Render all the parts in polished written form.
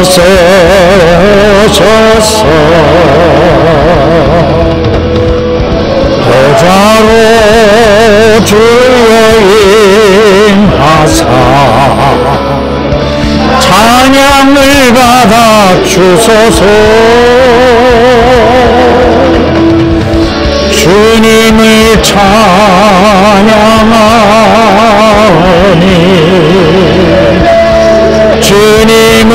나서셔서 보좌로 주여 임하사 찬양을 받아 주소서. 주님을 찬양하니 주님을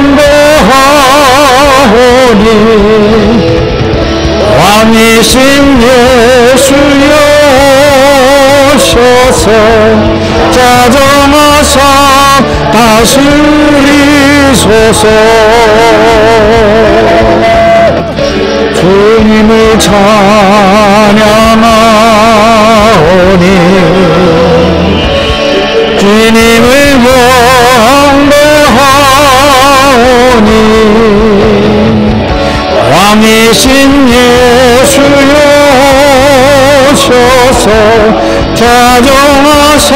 경배하오니 왕이신 예수여 오셔서 자정하사 다스리소서. 주님을 찬양하오니 주님을 경배하오니 왕이신 예수여 오셔서 자정하사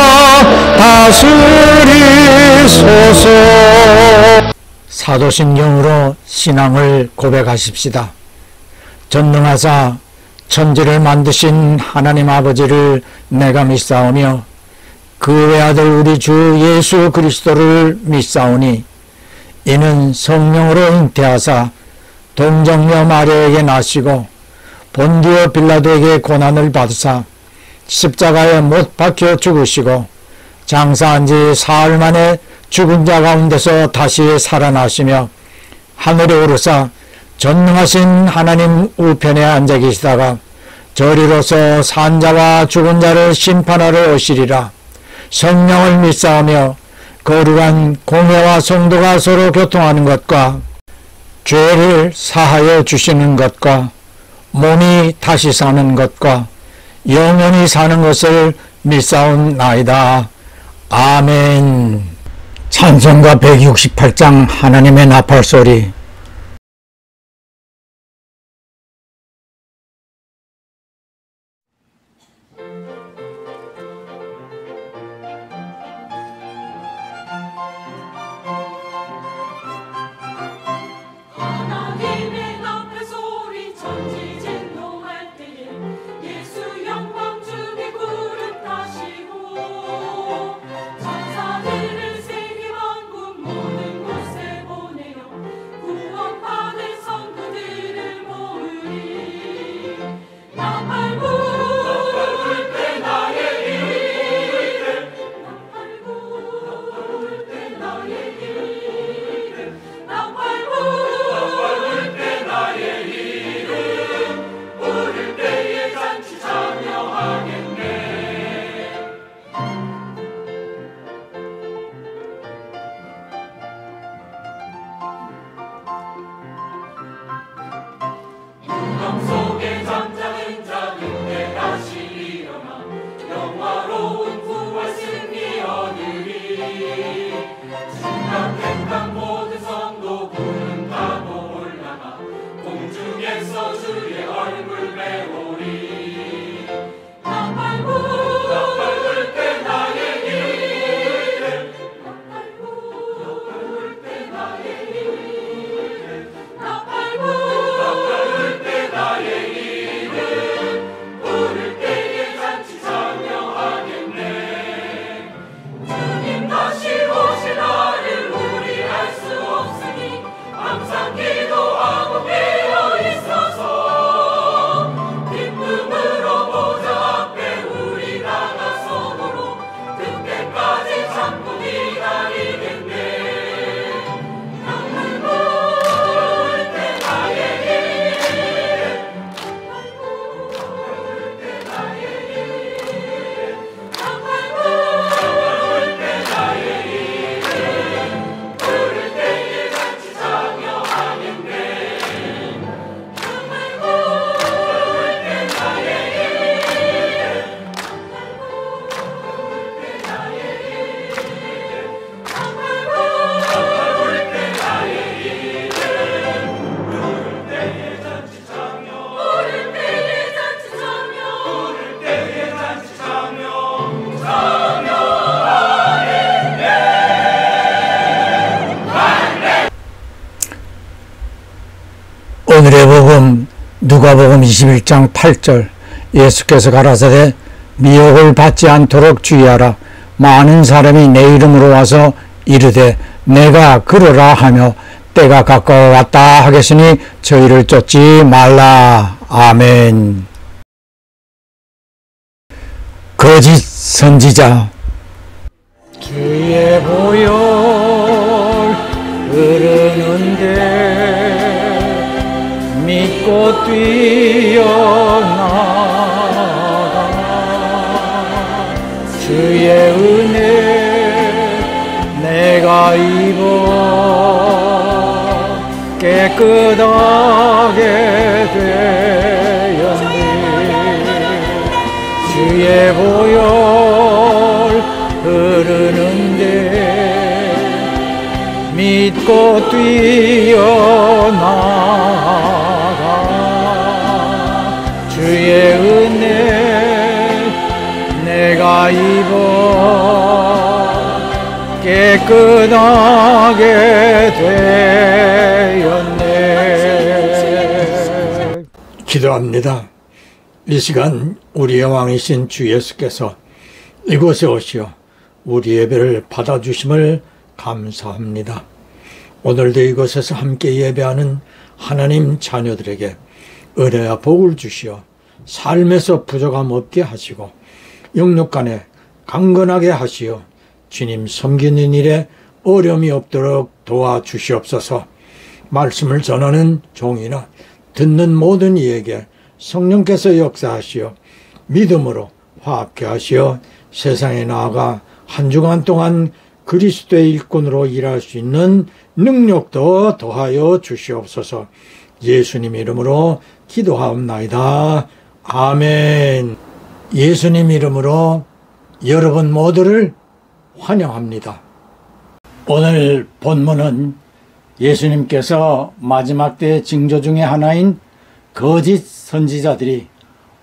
다스리소서. 사도신경으로 신앙을 고백하십시다. 전능하사 천지를 만드신 하나님 아버지를 내가 믿사오며 그 외아들 우리 주 예수 그리스도를 믿사오니 이는 성령으로 잉태하사 동정녀 마리아에게 나시고 본디오 빌라도에게 고난을 받으사 십자가에 못 박혀 죽으시고 장사한 지 사흘 만에 죽은 자 가운데서 다시 살아나시며 하늘에 오르사 전능하신 하나님 우편에 앉아 계시다가 저리로서 산자와 죽은 자를 심판하러 오시리라. 성령을 믿사오며 거룩한 공회와 성도가 서로 교통하는 것과 죄를 사하여 주시는 것과 몸이 다시 사는 것과 영원히 사는 것을 믿사옵나이다. 아멘. 찬송가 168장 하나님의 나팔소리. 항상 기도하고 깨어 있어서 오늘의 복음 누가복음 21장 8절 예수께서 가라사대 미혹을 받지 않도록 주의하라. 많은 사람이 내 이름으로 와서 이르되 내가 그러라 하며 때가 가까워 왔다 하겠으니 저희를 쫓지 말라. 아멘. 거짓 선지자. 주의 보혈 흐르는데 믿고 뛰어나가 주의 은혜 내가 입어 깨끗하게 되었네. 주의 보혈 흐르는데 믿고 뛰어나가 주의 은혜 내가 입어 깨끗하게 되었네. 기도합니다. 이 시간 우리의 왕이신 주 예수께서 이곳에 오시어 우리 예배를 받아주심을 감사합니다. 오늘도 이곳에서 함께 예배하는 하나님 자녀들에게 은혜와 복을 주시어 삶에서 부족함 없게 하시고 영육간에 강건하게 하시어 주님 섬기는 일에 어려움이 없도록 도와주시옵소서. 말씀을 전하는 종이나 듣는 모든 이에게 성령께서 역사하시어 믿음으로 화합케 하시어 세상에 나아가 한 주간 동안 그리스도의 일꾼으로 일할 수 있는 능력도 더하여 주시옵소서. 예수님 이름으로 기도하옵나이다. 아멘. 예수님 이름으로 여러분 모두를 환영합니다. 오늘 본문은 예수님께서 마지막 때의 징조 중에 하나인 거짓 선지자들이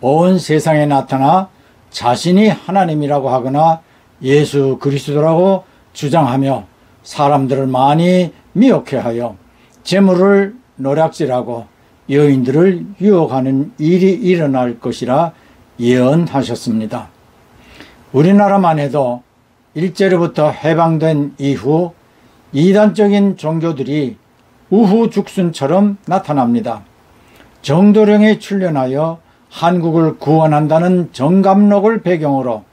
온 세상에 나타나 자신이 하나님이라고 하거나 예수 그리스도라고 주장하며 사람들을 많이 미혹해 하여 재물을 노략질하고 여인들을 유혹하는 일이 일어날 것이라 예언하셨습니다. 우리나라만 해도 일제로부터 해방된 이후 이단적인 종교들이 우후죽순처럼 나타납니다. 정도령에 출연하여 한국을 구원한다는 정감록을 배경으로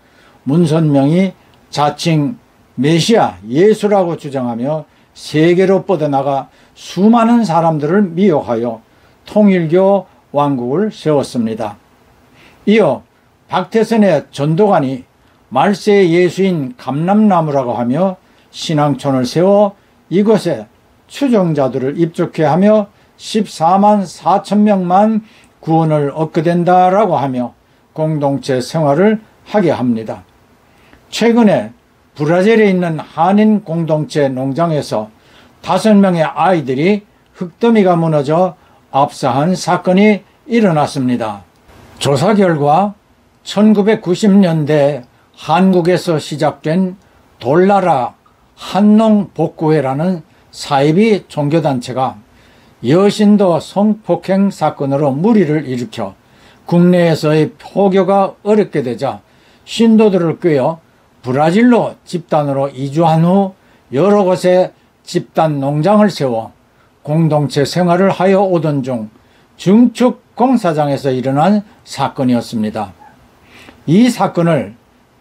문선명이 자칭 메시아 예수라고 주장하며 세계로 뻗어나가 수많은 사람들을 미혹하여 통일교 왕국을 세웠습니다. 이어 박태선의 전도관이 말세 예수인 감람나무라고 하며 신앙촌을 세워 이곳에 추종자들을 입족해 하며 14만 4천 명만 구원을 얻게 된다라고 하며 공동체 생활을 하게 합니다. 최근에 브라질에 있는 한인 공동체 농장에서 5명의 아이들이 흙더미가 무너져 압사한 사건이 일어났습니다. 조사 결과 1990년대 한국에서 시작된 돌나라 한농복구회라는 사이비 종교단체가 여신도 성폭행 사건으로 물의를 일으켜 국내에서의 포교가 어렵게 되자 신도들을 꿰어 브라질로 집단으로 이주한 후 여러 곳에 집단 농장을 세워 공동체 생활을 하여 오던 중 중축 공사장에서 일어난 사건이었습니다. 이 사건을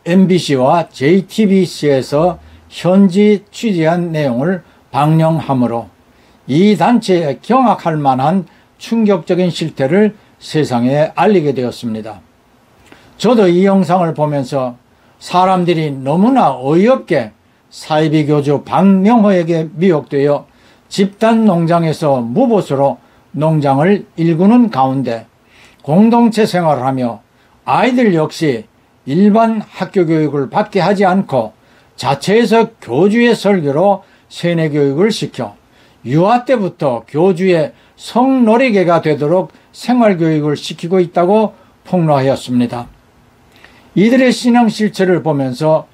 MBC와 JTBC에서 현지 취재한 내용을 방영하므로 이 단체에 경악할 만한 충격적인 실태를 세상에 알리게 되었습니다. 저도 이 영상을 보면서 사람들이 너무나 어이없게 사이비 교주 박명호에게 미혹되어 집단 농장에서 무보수로 농장을 일구는 가운데 공동체 생활을 하며 아이들 역시 일반 학교 교육을 받게 하지 않고 자체에서 교주의 설교로 세뇌 교육을 시켜 유아 때부터 교주의 성놀이개가 되도록 생활교육을 시키고 있다고 폭로하였습니다. 이들의 신앙 실체를 보면서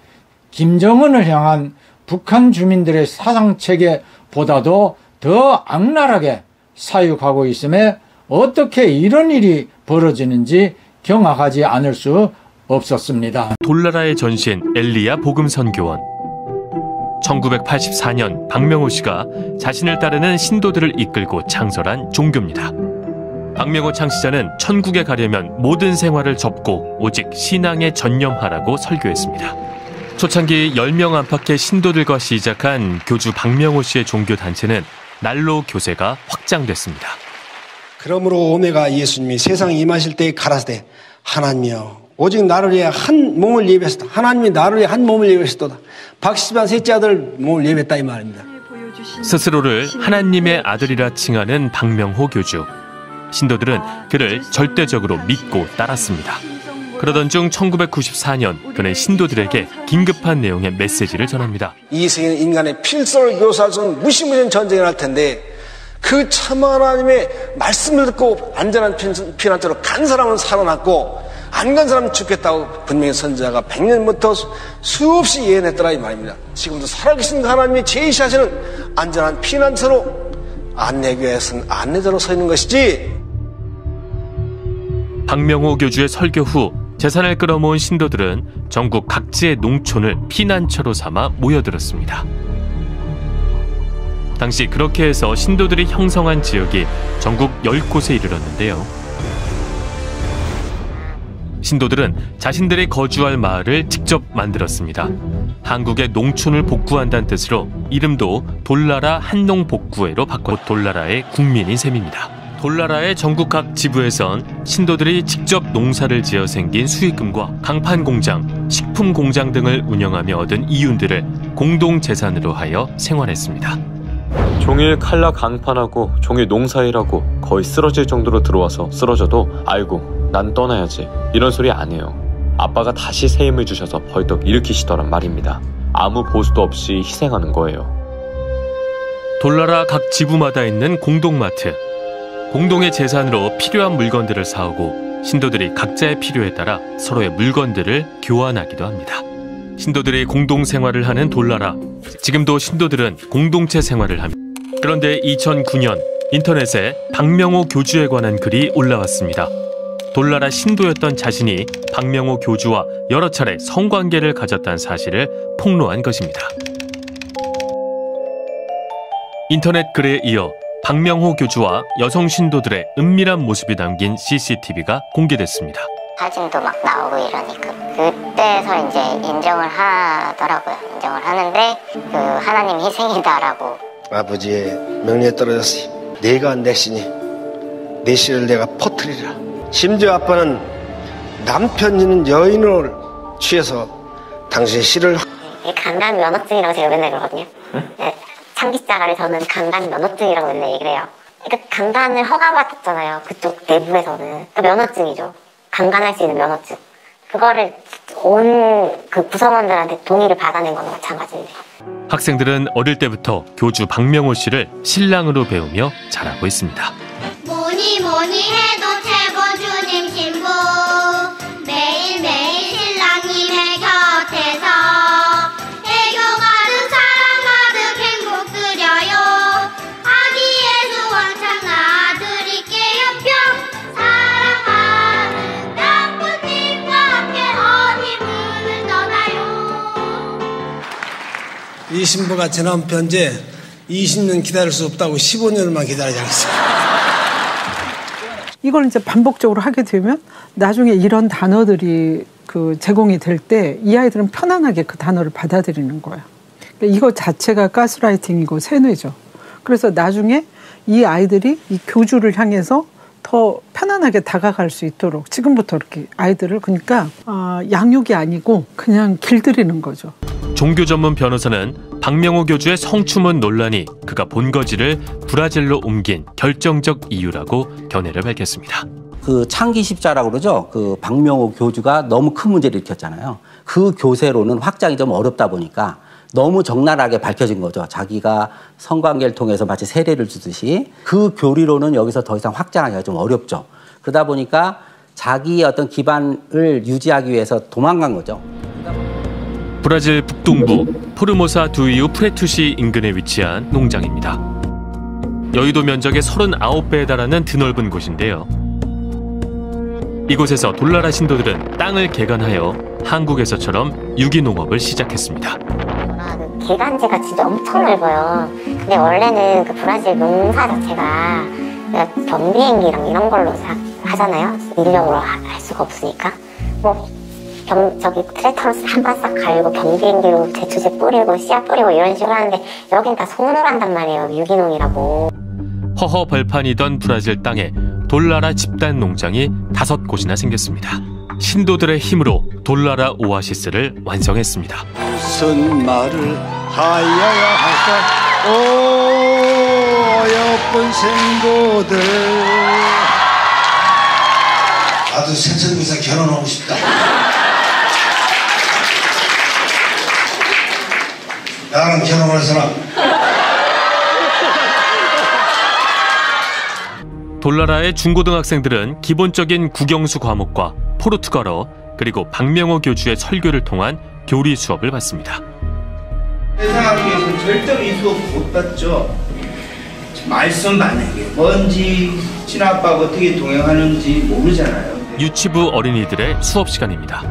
김정은을 향한 북한 주민들의 사상체계보다도 더 악랄하게 사육하고 있음에 어떻게 이런 일이 벌어지는지 경악하지 않을 수 없었습니다. 돌나라의 전신 엘리야 복음선교원. 1984년 박명호 씨가 자신을 따르는 신도들을 이끌고 창설한 종교입니다. 박명호 창시자는 천국에 가려면 모든 생활을 접고 오직 신앙에 전념하라고 설교했습니다. 초창기 10명 안팎의 신도들과 시작한 교주 박명호 씨의 종교단체는 날로 교세가 확장됐습니다. 그러므로 오메가 예수님이 세상에 임하실 때에 가라사대 하나님이여 오직 나를 위해 한 몸을 예배했다. 하나님이 나를 위해 한 몸을 예배했다. 박시반 셋째 아들 몸을 예배했다 이 말입니다. 스스로를 하나님의 아들이라 칭하는 박명호 교주. 신도들은 그를 절대적으로 믿고 따랐습니다. 그러던 중 1994년 그는 신도들에게 긴급한 내용의 메시지를 전합니다. 이 세계는 인간의 필설을 교사할 수 없는 무시무시한 전쟁이 날 텐데 그 참 하나님의 말씀을 듣고 안전한 피난처로 간 사람은 살아났고 안 간 사람은 죽겠다고 분명히 선지자가 100년부터 수없이 예언했더라 이 말입니다. 지금도 살아계신 하나님이 제시하시는 안전한 피난처로 안내교회에 선 안내자로 서 있는 것이지. 박명호 교주의 설교 후 재산을 끌어모은 신도들은 전국 각지의 농촌을 피난처로 삼아 모여들었습니다. 당시 그렇게 해서 신도들이 형성한 지역이 전국 10곳에 이르렀는데요. 신도들은 자신들이 거주할 마을을 직접 만들었습니다. 한국의 농촌을 복구한다는 뜻으로 이름도 돌나라 한농복구회로 바꿔 돌나라의 국민인 셈입니다. 돌나라의 전국 각 지부에선 신도들이 직접 농사를 지어 생긴 수익금과 강판 공장, 식품 공장 등을 운영하며 얻은 이윤들을 공동 재산으로 하여 생활했습니다. 종일 칼라 강판하고 종일 농사일하고 거의 쓰러질 정도로 들어와서 쓰러져도 아이고 난 떠나야지 이런 소리 안 해요. 아빠가 다시 새 힘을 주셔서 벌떡 일으키시더란 말입니다. 아무 보수도 없이 희생하는 거예요. 돌나라 각 지부마다 있는 공동마트. 공동의 재산으로 필요한 물건들을 사오고 신도들이 각자의 필요에 따라 서로의 물건들을 교환하기도 합니다. 신도들이 공동생활을 하는 돌나라. 지금도 신도들은 공동체 생활을 합니다. 그런데 2009년 인터넷에 박명호 교주에 관한 글이 올라왔습니다. 돌나라 신도였던 자신이 박명호 교주와 여러 차례 성관계를 가졌다는 사실을 폭로한 것입니다. 인터넷 글에 이어 박명호 교주와 여성 신도들의 은밀한 모습이 담긴 CCTV가 공개됐습니다. 사진도 막 나오고 이러니까 그때서 이제 인정을 하더라고요. 인정을 하는데 그 하나님 희생이다라고. 아버지의 명령에 떨어졌으니 내가 내 신이 내 씨를 내가 퍼뜨리라. 심지어 아빠는 남편이는 여인을 취해서 당신의 씨를 강간 면허증이라고 제가 맨날 그러거든요. 네, 창기자가를 저는 강간 면허증이라고 맨날 얘기를 해요. 그러니까 강간을 허가받았잖아요. 그쪽 내부에서는. 그러니까 면허증이죠. 강간할 수 있는 면허증. 그거를 온 그 구성원들한테 동의를 받아낸 거나 마찬가지인데. 학생들은 어릴 때부터 교주 박명호 씨를 신랑으로 배우며 자라고 있습니다. 뭐니 해도 최고 주님 신부 매일매일 신랑님의 곁에서 애교 가득 사랑 가득 행복 드려요. 아기 예수 왕창 낳아드릴게요. 평 사랑하는 남부님과 함께 어디 문을 떠나요. 이 신부가 제 남편제 20년 기다릴 수 없다고 15년만 기다리지 않았어요. 이걸 이제 반복적으로 하게 되면 나중에 이런 단어들이 그 제공이 될 때 이 아이들은 편안하게 그 단어를 받아들이는 거예요. 그러니까 이거 자체가 가스라이팅이고 세뇌죠. 그래서 나중에 이 아이들이 이 교주를 향해서 더 편안하게 다가갈 수 있도록 지금부터 이렇게 아이들을 그러니까 양육이 아니고 그냥 길들이는 거죠. 종교 전문 변호사는 박명호 교주의 성추문 논란이 그가 본거지를 브라질로 옮긴 결정적 이유라고 견해를 밝혔습니다. 그 창기 십자라고 그러죠. 그 박명호 교주가 너무 큰 문제를 일으켰잖아요. 그 교세로는 확장이 좀 어렵다 보니까 너무 적나라하게 밝혀진 거죠. 자기가 성관계를 통해서 마치 세례를 주듯이 그 교리로는 여기서 더 이상 확장하기가 좀 어렵죠. 그러다 보니까 자기의 어떤 기반을 유지하기 위해서 도망간 거죠. 브라질 북동부 포르모사 두이우 프레투시 인근에 위치한 농장입니다. 여의도 면적의 39배에 달하는 드넓은 곳인데요. 이곳에서 돌나라 신도들은 땅을 개간하여 한국에서처럼 유기농업을 시작했습니다. 그 개간지가 진짜 엄청 넓어요. 근데 원래는 그 브라질 농사 자체가 경비행기랑 이런 걸로 하잖아요. 인력으로 할 수가 없으니까. 뭐 저기 트랙터로 한 번 싹 갈고 경비행기로 제초제 뿌리고 씨앗 뿌리고 이런 식으로 하는데 여긴 다 손으로 한단 말이에요. 유기농이라고. 허허 벌판이던 브라질 땅에 돌나라 집단 농장이 5곳이나 생겼습니다. 신도들의 힘으로 돌나라 오아시스를 완성했습니다. 무슨 말을 하여야 할까? 오 어여쁜 생도들. 나도 생선구이사 결혼하고 싶다. 나랑 결혼할 사람. 돌나라의 중고등학생들은 기본적인 국영수 과목과 포르투갈어 그리고 박명호 교주의 설교를 통한 교리 수업을 받습니다. 세상 학교에서는 절대로 이 수업 못 받죠. 말씀 만약에 뭔지 친아빠가 어떻게 동행하는지 모르잖아요. 유치부 어린이들의 수업 시간입니다.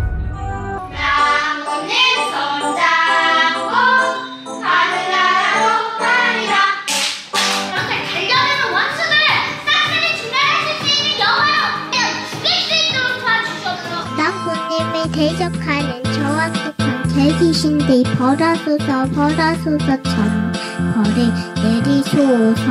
대적하는 저와 똑같은 죄지신데 벌하소서 벌하소서 전 벌을 내리소서.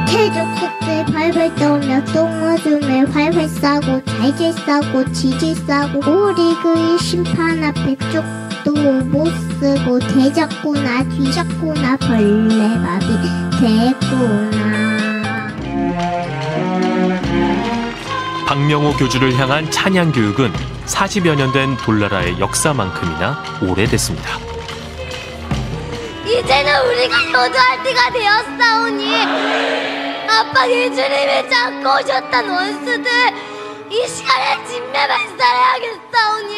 태족 속들 발발 떠오며 똥오줌을 활활 싸고 잘질 싸고 지질 싸고 우리 그의 심판 앞에 쪽도 못 쓰고 대잡구나 뒤잡구나 벌레밥이 됐구나. 박명호 교주를 향한 찬양 교육은 40여 년 된 돌나라의 역사만큼이나 오래됐습니다. 이제는 우리가 효도할 때가 되었사오니 아빠 예수님이 잡고 오셨던 원수들 이 시간에 진매발살해야겠사오니.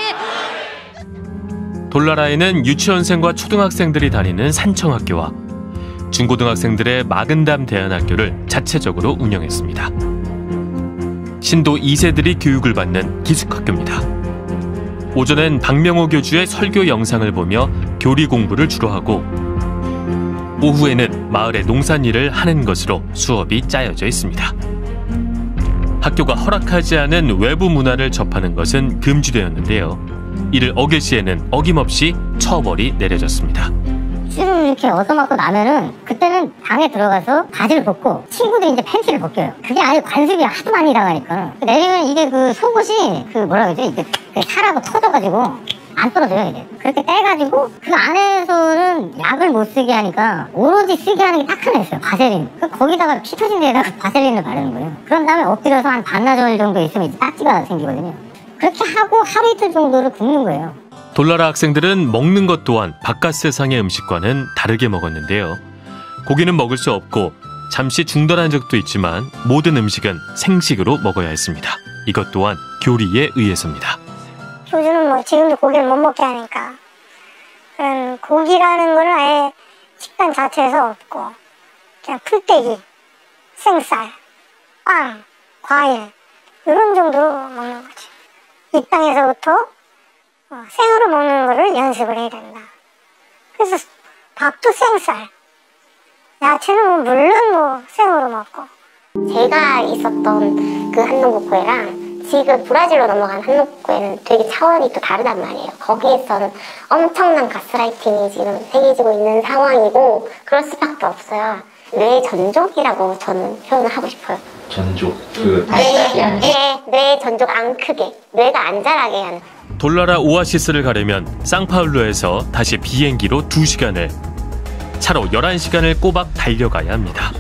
돌나라에는 유치원생과 초등학생들이 다니는 산청학교와 중고등학생들의 마근담 대안학교를 자체적으로 운영했습니다. 신도 2세들이 교육을 받는 기숙학교입니다. 오전엔 박명호 교주의 설교 영상을 보며 교리 공부를 주로 하고 오후에는 마을의 농산일을 하는 것으로 수업이 짜여져 있습니다. 학교가 허락하지 않은 외부 문화를 접하는 것은 금지되었는데요. 이를 어길 시에는 어김없이 처벌이 내려졌습니다. 좀 이렇게 얻어맞고 나면은 그때는 방에 들어가서 바지를 벗고 친구들이 이제 팬티를 벗겨요. 그게 아예 관습이 하도 많이 당하니까 내리면 이게 그 속옷이 그 뭐라 그러지 이게 살하고 터져가지고 안 떨어져요. 이게 그렇게 떼가지고 그 안에서는 약을 못 쓰게 하니까 오로지 쓰게 하는 게 딱 하나 있어요. 바세린. 거기다가 피 터진 데에다가 바세린을 바르는 거예요. 그런 다음에 엎드려서 한 반나절 정도 있으면 이제 딱지가 생기거든요. 그렇게 하고 하루 이틀 정도를 굶는 거예요. 돌나라 학생들은 먹는 것 또한 바깥 세상의 음식과는 다르게 먹었는데요. 고기는 먹을 수 없고 잠시 중단한 적도 있지만 모든 음식은 생식으로 먹어야 했습니다. 이것 또한 교리에 의해서입니다. 요즘은 뭐 지금도 고기를 못 먹게 하니까 그런 고기라는 거는 아예 식단 자체에서 없고 그냥 풀떼기, 생쌀, 빵, 과일 이런 정도로 먹는 거지. 이 땅에서부터 생으로 먹는 거를 연습을 해야 된다. 그래서 밥도 생쌀, 야채는 뭐 물론 뭐 생으로 먹고. 제가 있었던 그 한농복구회랑 지금 브라질로 넘어간 한농복구회는 되게 차원이 또 다르단 말이에요. 거기에서는 엄청난 가스라이팅이 지금 생기고 있는 상황이고 그럴 수밖에 없어요. 뇌 전족이라고 저는 표현을 하고 싶어요. 전족? 뇌 전족 안 크게, 뇌가 안 자라게 하는. 돌나라 오아시스를 가려면 상파울루에서 다시 비행기로 2시간을, 차로 11시간을 꼬박 달려가야 합니다.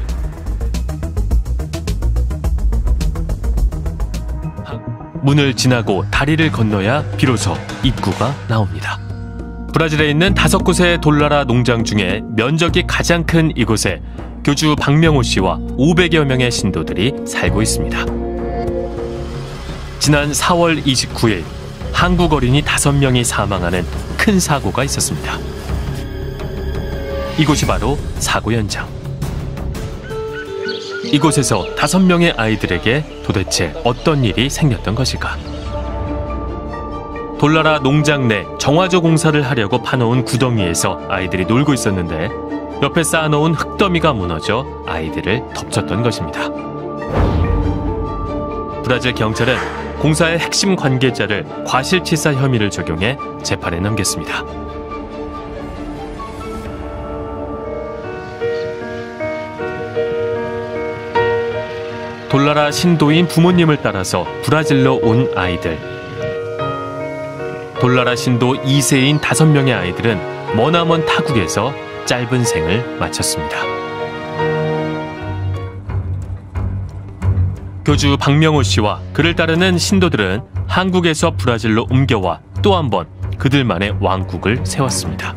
문을 지나고 다리를 건너야 비로소 입구가 나옵니다. 브라질에 있는 5곳의 돌나라 농장 중에 면적이 가장 큰 이곳에 교주 박명호 씨와 500여 명의 신도들이 살고 있습니다. 지난 4월 29일 한국 어린이 5명이 사망하는 큰 사고가 있었습니다. 이곳이 바로 사고 현장. 이곳에서 5명의 아이들에게 도대체 어떤 일이 생겼던 것일까? 돌나라 농장 내 정화조 공사를 하려고 파놓은 구덩이에서 아이들이 놀고 있었는데 옆에 쌓아놓은 흙더미가 무너져 아이들을 덮쳤던 것입니다. 브라질 경찰은 공사의 핵심 관계자를 과실치사 혐의를 적용해 재판에 넘겼습니다. 돌나라 신도인 부모님을 따라서 브라질로 온 아이들. 돌나라 신도 2세인 5명의 아이들은 머나먼 타국에서 짧은 생을 마쳤습니다. 교주 박명호 씨와 그를 따르는 신도들은 한국에서 브라질로 옮겨와 또 한 번 그들만의 왕국을 세웠습니다.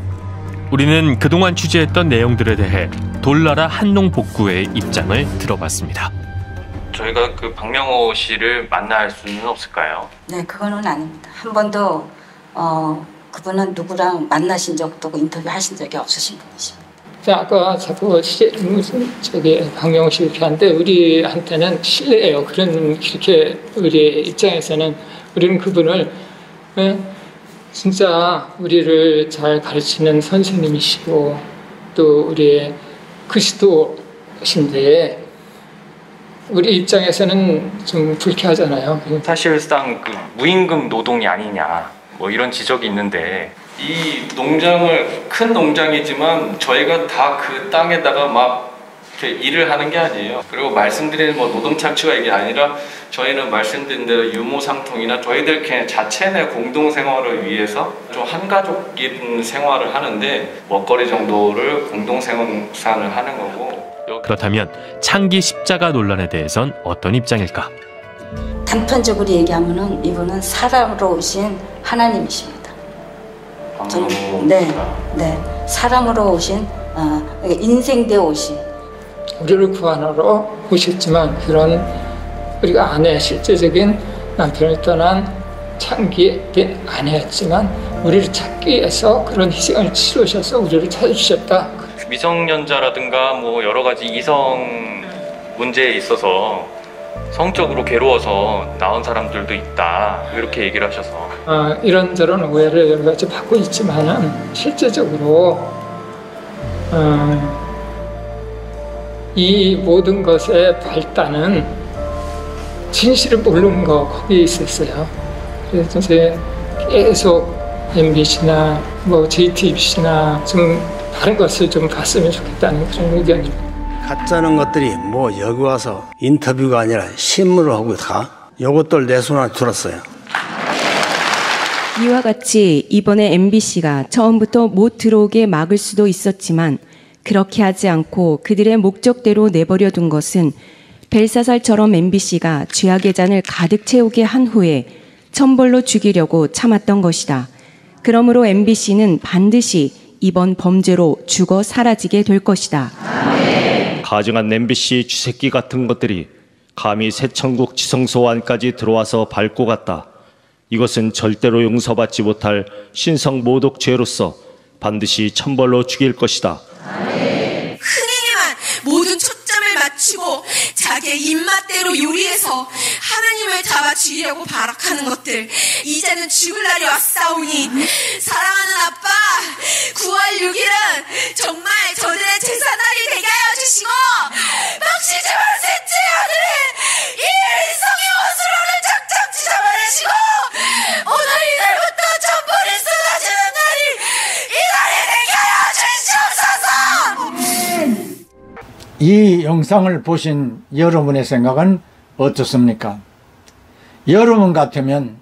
우리는 그동안 취재했던 내용들에 대해 돌나라 한농복구회의 입장을 들어봤습니다. 저희가 그 박명호 씨를 만날 수는 없을까요? 네, 그거는 아닙니다. 한 번도 그분은 누구랑 만나신 적도 없고 인터뷰하신 적이 없으신 분이십니다. 아까 자꾸 박명호 씨 이렇게 하는데 우리한테는 실례예요. 그렇게 우리 입장에서는 우리는 그분을 진짜 우리를 잘 가르치는 선생님이시고 또 우리의 그리스도신데 우리 입장에서는 좀 불쾌하잖아요. 사실상 그 무임금 노동이 아니냐 뭐 이런 지적이 있는데 이 농장을 큰 농장이지만 저희가 다 그 땅에다가 막 이렇게 일을 하는 게 아니에요. 그리고 말씀드린 뭐 노동 착취가 이게 아니라 저희는 말씀드린 대로 유무상통이나 저희들 그냥 자체 내 공동 생활을 위해서 좀 한가족인 생활을 하는데 먹거리 정도를 공동 생산을 하는 거고. 그렇다면 창기 십자가 논란에 대해선 어떤 입장일까? 단편적으로 얘기하면은 이분은 사람으로 오신 하나님이십니다. 네, 사람으로 오신 인생되어 오신 우리를 구하러 오셨지만 그런 우리가 아내 실제적인 남편을 떠난 창기의 아내였지만 우리를 찾기 위해서 그런 희생을 치르셔서 우리를 찾아주셨다. 미성년자라든가 뭐 여러 가지 이성 문제에 있어서 성적으로 괴로워서 나온 사람들도 있다 이렇게 얘기를 하셔서 이런저런 오해를 여러 가지 받고 있지만은 실제적으로 이 모든 것의 발단은 진실을 모르는 거 거기에 있었어요. 그래서 이제 계속 MBC나 뭐 JTBC나 좀 다른 것을 좀 봤으면 좋겠다는 그런 의견입니다. 가짜는 것들이 뭐 여기 와서 인터뷰가 아니라 신문을 하고 다 요것들 내 손 안에 들었어요. 이와 같이 이번에 MBC가 처음부터 못 들어오게 막을 수도 있었지만 그렇게 하지 않고 그들의 목적대로 내버려 둔 것은 벨사살처럼 MBC가 죄악의 잔을 가득 채우게 한 후에 천벌로 죽이려고 참았던 것이다. 그러므로 MBC는 반드시 이번 범죄로 죽어 사라지게 될 것이다. 가증한 MBC 쥐새끼 같은 것들이 감히 새천국 지성소환까지 들어와서 밟고 갔다. 이것은 절대로 용서받지 못할 신성모독죄로서 반드시 천벌로 죽일 것이다. 흥행에만 모든 초점을 맞추고 자기의 입맛대로 요리해서 하나님을 잡아 죽이려고 발악하는 것들 이제는 죽을 날이 왔사오니 사랑하는 아빠 9월 6일은 정말 저들의 제사날이 되게 하여 주시고 박시집을 셋째 아들의 이 인성의 원수로는 작정 찢어버리시고 오늘 이날부터 천벌이 쏟아지는 날이 이 날이 되게 하여 주시옵소서. 이 영상을 보신 여러분의 생각은 어떻습니까? 여러분 같으면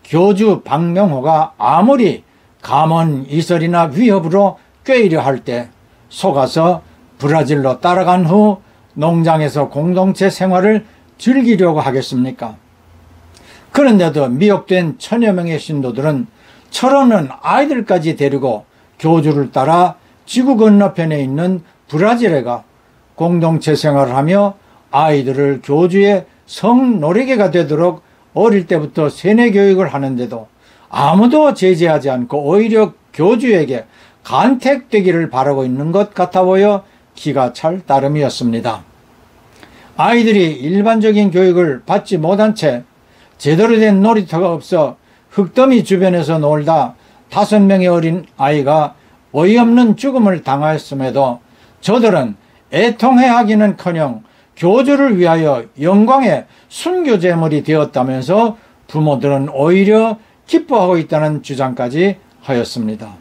교주 박명호가 아무리 감언 이설이나 위협으로 꾀이려 할 때 속아서 브라질로 따라간 후 농장에서 공동체 생활을 즐기려고 하겠습니까? 그런데도 미혹된 천여 명의 신도들은 철없는 아이들까지 데리고 교주를 따라 지구 건너편에 있는 브라질에 가 공동체 생활을 하며 아이들을 교주의 성노래개가 되도록 어릴 때부터 세뇌 교육을 하는데도 아무도 제재하지 않고 오히려 교주에게 간택되기를 바라고 있는 것 같아 보여 기가 찰 따름이었습니다. 아이들이 일반적인 교육을 받지 못한 채 제대로 된 놀이터가 없어 흙더미 주변에서 놀다 5명의 어린 아이가 어이없는 죽음을 당하였음에도 저들은 애통해하기는커녕 교주를 위하여 영광의 순교제물이 되었다면서 부모들은 오히려 기뻐하고 있다는 주장까지 하였습니다.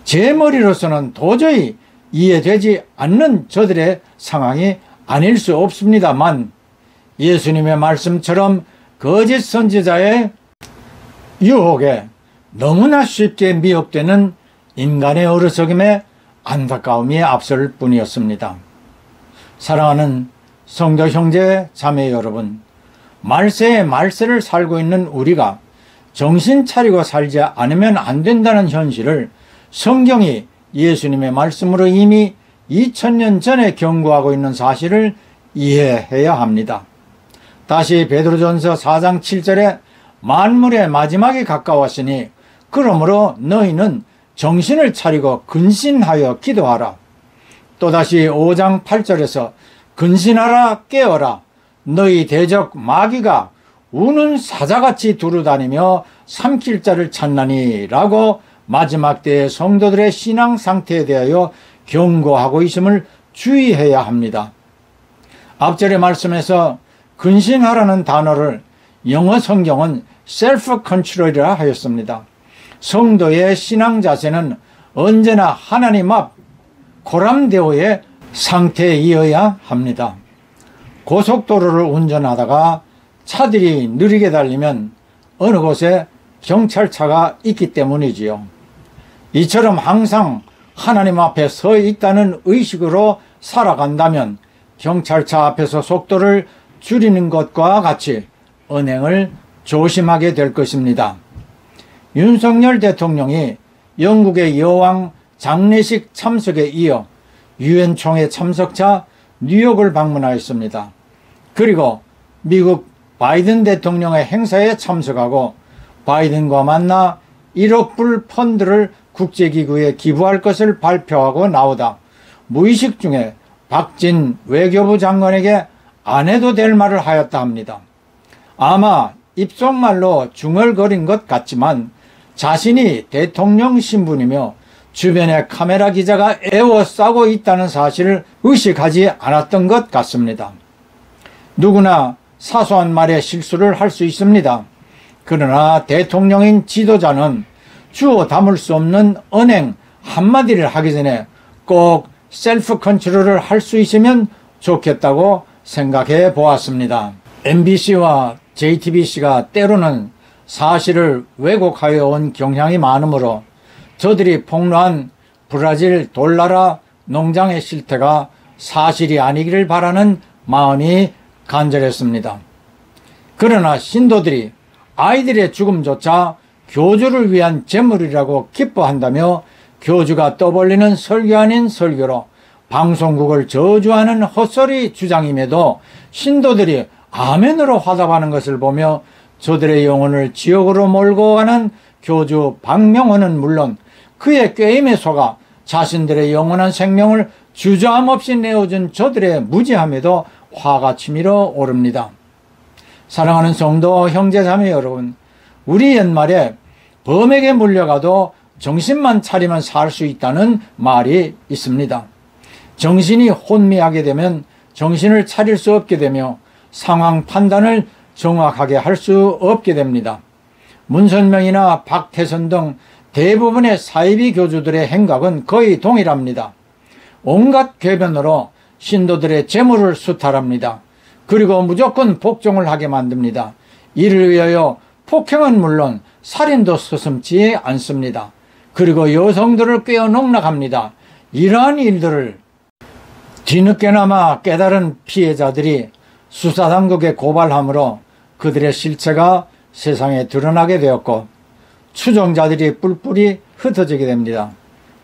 제 머리로서는 도저히 이해되지 않는 저들의 상황이 아닐 수 없습니다만 예수님의 말씀처럼 거짓 선지자의 유혹에 너무나 쉽게 미혹되는 인간의 어리석음에 안타까움이 앞설 뿐이었습니다. 사랑하는 성도 형제 자매 여러분, 말세의 말세를 살고 있는 우리가 정신 차리고 살지 않으면 안 된다는 현실을 성경이 예수님의 말씀으로 이미 2000년 전에 경고하고 있는 사실을 이해해야 합니다. 다시 베드로전서 4장 7절에 만물의 마지막이 가까웠으니 그러므로 너희는 정신을 차리고 근신하여 기도하라. 또다시 5장 8절에서 근신하라 깨어라. 너희 대적 마귀가 우는 사자같이 두루다니며 삼킬 자를 찾나니 라고 마지막 때의 성도들의 신앙 상태에 대하여 경고하고 있음을 주의해야 합니다. 앞절의 말씀에서 근신하라는 단어를 영어 성경은 self-control이라 하였습니다. 성도의 신앙 자세는 언제나 하나님 앞 고람대오의 상태이어야 합니다. 고속도로를 운전하다가 차들이 느리게 달리면 어느 곳에 경찰차가 있기 때문이지요. 이처럼 항상 하나님 앞에 서 있다는 의식으로 살아간다면 경찰차 앞에서 속도를 줄이는 것과 같이 언행을 조심하게 될 것입니다. 윤석열 대통령이 영국의 여왕 장례식 참석에 이어 유엔 총회 참석차 뉴욕을 방문하였습니다. 그리고 미국 바이든 대통령의 행사에 참석하고 바이든과 만나 1억 불 펀드를 국제기구에 기부할 것을 발표하고 나오다 무의식 중에 박진 외교부 장관에게 안 해도 될 말을 하였다 합니다. 아마 입속말로 중얼거린 것 같지만 자신이 대통령 신분이며 주변에 카메라 기자가 에워싸고 있다는 사실을 의식하지 않았던 것 같습니다. 누구나 사소한 말에 실수를 할 수 있습니다. 그러나 대통령인 지도자는 주워 담을 수 없는 언행 한마디를 하기 전에 꼭 셀프 컨트롤을 할 수 있으면 좋겠다고 생각해 보았습니다. MBC와 JTBC가 때로는 사실을 왜곡하여 온 경향이 많으므로 저들이 폭로한 브라질 돌나라 농장의 실태가 사실이 아니기를 바라는 마음이 간절했습니다. 그러나 신도들이 아이들의 죽음조차 교주를 위한 제물이라고 기뻐한다며 교주가 떠벌리는 설교 아닌 설교로 방송국을 저주하는 헛소리 주장임에도 신도들이 아멘으로 화답하는 것을 보며 저들의 영혼을 지옥으로 몰고 가는 교주 박명호는 물론 그의 꾀임에 속아 자신들의 영원한 생명을 주저함 없이 내어준 저들의 무지함에도 화가 치밀어 오릅니다. 사랑하는 성도 형제자매 여러분, 우리 옛말에 범에게 물려가도 정신만 차리면 살 수 있다는 말이 있습니다. 정신이 혼미하게 되면 정신을 차릴 수 없게 되며 상황 판단을 정확하게 할 수 없게 됩니다. 문선명이나 박태선 등 대부분의 사이비 교주들의 행각은 거의 동일합니다. 온갖 궤변으로 신도들의 재물을 수탈합니다. 그리고 무조건 복종을 하게 만듭니다. 이를 위하여 폭행은 물론 살인도 서슴지 않습니다. 그리고 여성들을 꿰어 농락합니다. 이러한 일들을 뒤늦게나마 깨달은 피해자들이 수사당국에 고발함으로 그들의 실체가 세상에 드러나게 되었고 추종자들이 뿔뿔이 흩어지게 됩니다.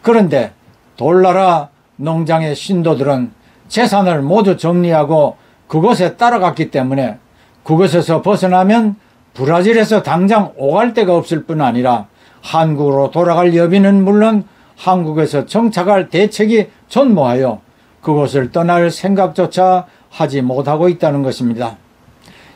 그런데 돌나라 농장의 신도들은 재산을 모두 정리하고 그곳에 따라갔기 때문에 그곳에서 벗어나면 브라질에서 당장 오갈 데가 없을 뿐 아니라 한국으로 돌아갈 여비는 물론 한국에서 정착할 대책이 전무하여 그곳을 떠날 생각조차 하지 못하고 있다는 것입니다.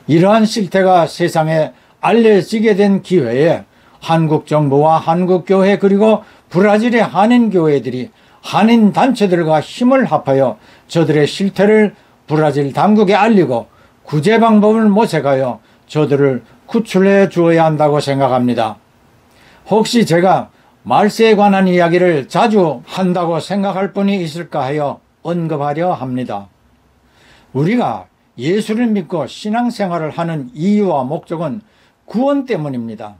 이러한 실태가 세상에 알려지게 된 기회에 한국 정부와 한국 교회 그리고 브라질의 한인 교회들이 한인 단체들과 힘을 합하여 저들의 실태를 브라질 당국에 알리고 구제 방법을 모색하여 저들을 구출해 주어야 한다고 생각합니다. 혹시 제가 말세에 관한 이야기를 자주 한다고 생각할 분이 있을까 하여 언급하려 합니다. 우리가 예수를 믿고 신앙생활을 하는 이유와 목적은 구원 때문입니다.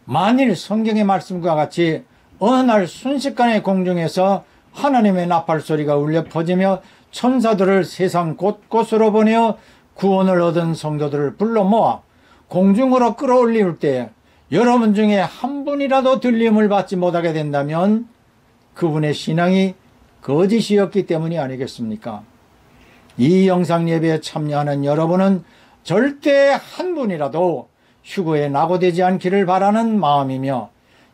만일 성경의 말씀과 같이 어느 날 순식간에 공중에서 하나님의 나팔 소리가 울려 퍼지며 천사들을 세상 곳곳으로 보내어 구원을 얻은 성도들을 불러 모아 공중으로 끌어올릴 때에 여러분 중에 한 분이라도 들림을 받지 못하게 된다면 그분의 신앙이 거짓이었기 때문이 아니겠습니까? 이 영상 예배에 참여하는 여러분은 절대 한 분이라도 휴거에 낙오되지 않기를 바라는 마음이며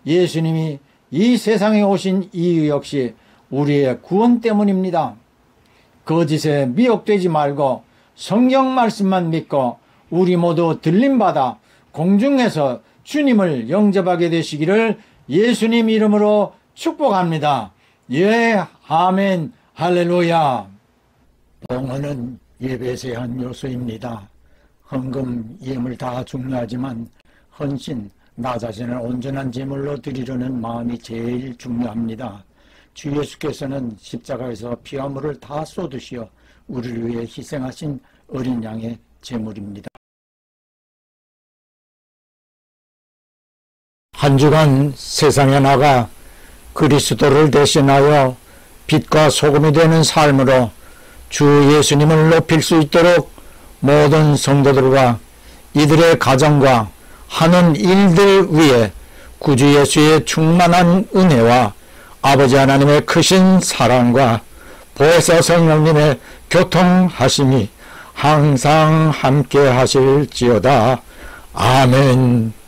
예수님이 이 세상에 오신 이유 역시 우리의 구원 때문입니다. 거짓에 미혹되지 말고 성경 말씀만 믿고 우리 모두 들림받아 공중에서 주님을 영접하게 되시기를 예수님 이름으로 축복합니다. 예, 아멘, 할렐루야. 봉헌은 예배의 한 요소입니다. 헌금, 예물 다 중요하지만 헌신, 나 자신을 온전한 제물로 드리려는 마음이 제일 중요합니다. 주 예수께서는 십자가에서 피와 물을 다 쏟으시어 우리를 위해 희생하신 어린 양의 제물입니다. 한 주간 세상에 나가 그리스도를 대신하여 빛과 소금이 되는 삶으로 주 예수님을 높일 수 있도록 모든 성도들과 이들의 가정과 하는 일들 위에 구주 예수의 충만한 은혜와 아버지 하나님의 크신 사랑과 보혜사 성령님의 교통하심이 항상 함께 하실지어다. 아멘.